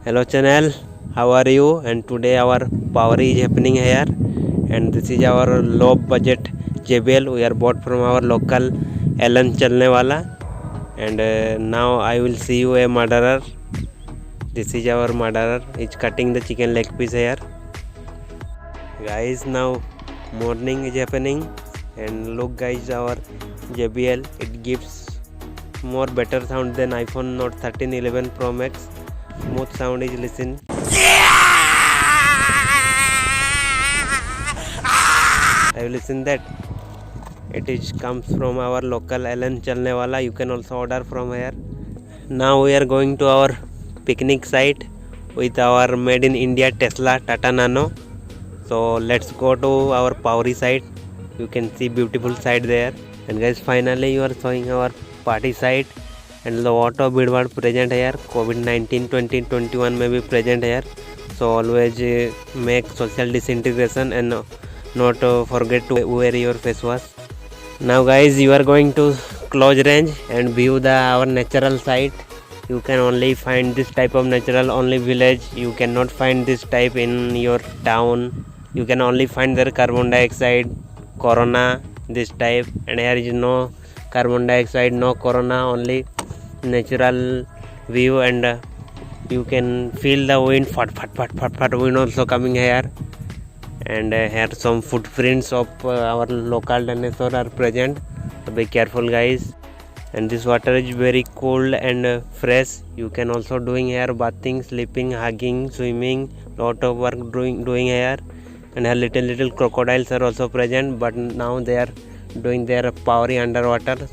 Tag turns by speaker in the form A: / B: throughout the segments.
A: Hello channel, how are you? And today our power is happening here, and this is our low budget JBL we are bought from our local Alan Chalne wala. And now I will see you a murderer. This is our murderer. He's cutting the chicken leg piece here. Guys, now morning is happening, and look guys, our JBL, it gives more better sound than iPhone Note 13 11 Pro Max. Smooth sound is listen. I will listen that. It is comes from our local Alan Chalne wala. You can also order from here. Now we are going to our picnic site with our made in India Tesla Tata Nano. So let's go to our Powri site. You can see beautiful site there. And guys, finally you are showing our party site. And the auto bidward present here. COVID-19 2021 may be present here. So always make social disintegration and not forget to wear your face wash. Now guys, you are going to close range and view the our natural site. You can only find this type of natural only village. You cannot find this type in your town. You can only find their carbon dioxide, corona, this type, and here is no carbon dioxide, no corona, only natural view. And you can feel the wind, fat wind also coming here. And here some footprints of our local dinosaur are present. So be careful guys. And this water is very cold and fresh. You can also doing here bathing, sleeping, hugging, swimming, lot of work doing here. And here little crocodiles are also present, but now they are doing their powering underwater.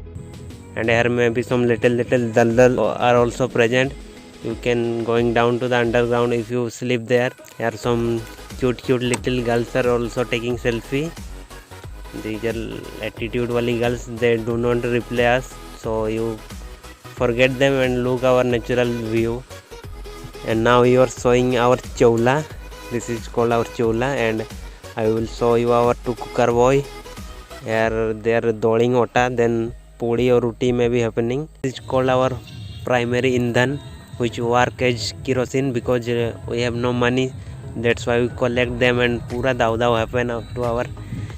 A: And here maybe some little daldal are also present. You can going down to the underground if you sleep there. Here some cute little girls are also taking selfie. These are attitude wali girls, they do not reply us, so you forget them and look our natural view. And now you are showing our choula. This is called our choula, and I will show you our two cooker boy. Here they are doling ota, then puri or roti may be happening. This is called our primary indhan, which work as kerosene because we have no money. That's why we collect them and pura daw happen up to our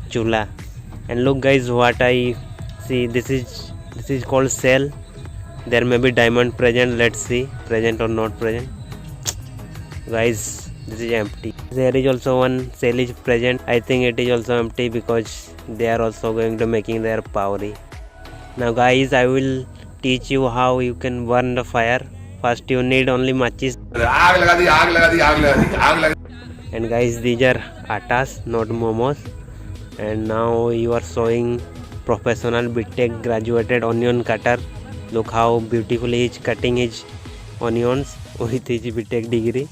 A: chula. And look guys, what I see, this is called cell. There may be diamond present. Let's see present or not present. Guys, this is empty. There is also one cell is present. I think it is also empty because they are also going to making their powry. Now guys, I will teach you how you can burn the fire. First you need only matches. And guys, these are atas, not momos. And now you are showing professional BTech graduated onion cutter. Look how beautifully he is cutting his onions with his BTech degree.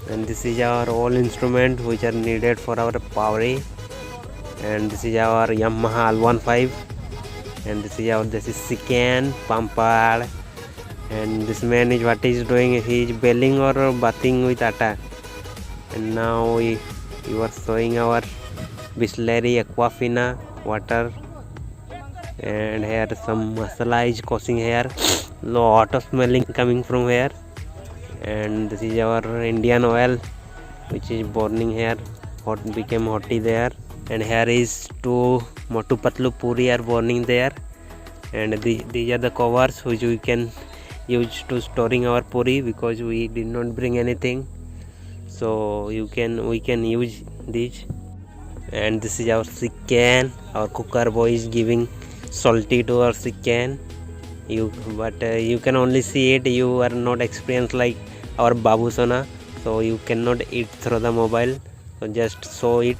A: And this is our all instrument which are needed for our powry. And this is our Yamaha L15. And this is Sican, Pampad. And this man is what is doing, he is belling or bathing with atta. And now you are showing our Bisleri Aquafina water. And here some masala is causing here, lot of smelling coming from here. And this is our Indian oil which is burning here, hot became hotty there. And here is two Motu Patlu puri are burning there. And these are the covers which we can use to storing our puri because we did not bring anything. So we can use these. And this is our chicken. Our cooker boy is giving salty to our chicken. You can only see it. You are not experienced like our Babu Sona, so you cannot eat through the mobile. So just show it.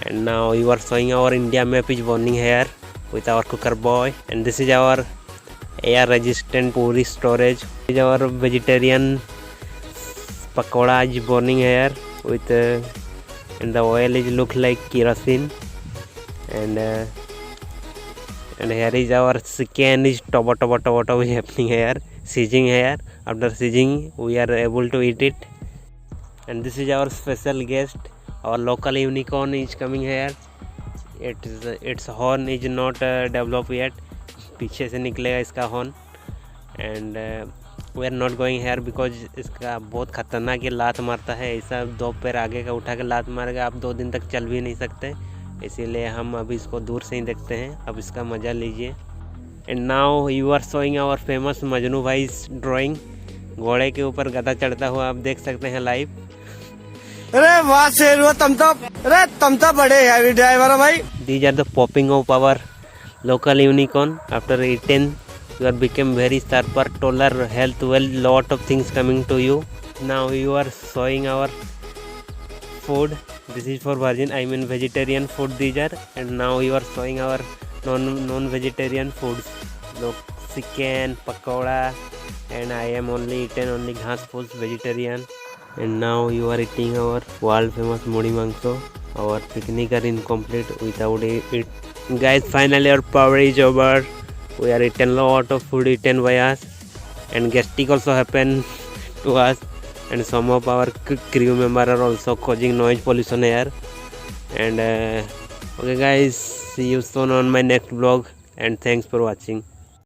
A: And now you are showing our India map is burning here with our cooker boy. And this is our air resistant puri storage. This is our vegetarian pakoda is burning here with and the oil is look like kerosene. And here is our chicken is tobo is happening here, sizzling here. After sizzling we are able to eat it. And this is our special guest, our local unicorn is coming here. Its horn is not developed yet, पीछे से निकलेगा इसका horn. And we are not going here because इसका बहुत खतरनाक ये लात मारता है। ऐसा 2 पैर आगे का उठा के लात मारेगा, आप 2 दिन तक चल भी नहीं सकते। इसीलिए हम अभी इसको दूर से ही देखते हैं। अब इसका मज़ा लीजिए। And now you are showing our famous Majnu भाई ड्राइंग। घोड़े के ऊपर गधा चढ़ता हुआ आप देख सकते हैं लाइव।
B: अरे वाह शेर, तुम तो बड़े हैवी ड्राइवर हो भाई।
A: These are the popping of our local unicorn. After eating, you are become very sharper, taller, health well, lot of things coming to you. Now you are showing our food. This is for virgin, I mean vegetarian food these are. And now you are showing our non-vegetarian foods. Look, chicken, pakoda, and I am only eaten only ghas foods, vegetarian. And now you are eating our world famous modi mangso. Our picnic are incomplete without it. Guys, finally our power is over. We are eaten lot of food eaten by us, and gastric also happened to us. And some of our crew member are also causing noise pollution here. And okay guys, see you soon on my next vlog. And thanks for watching.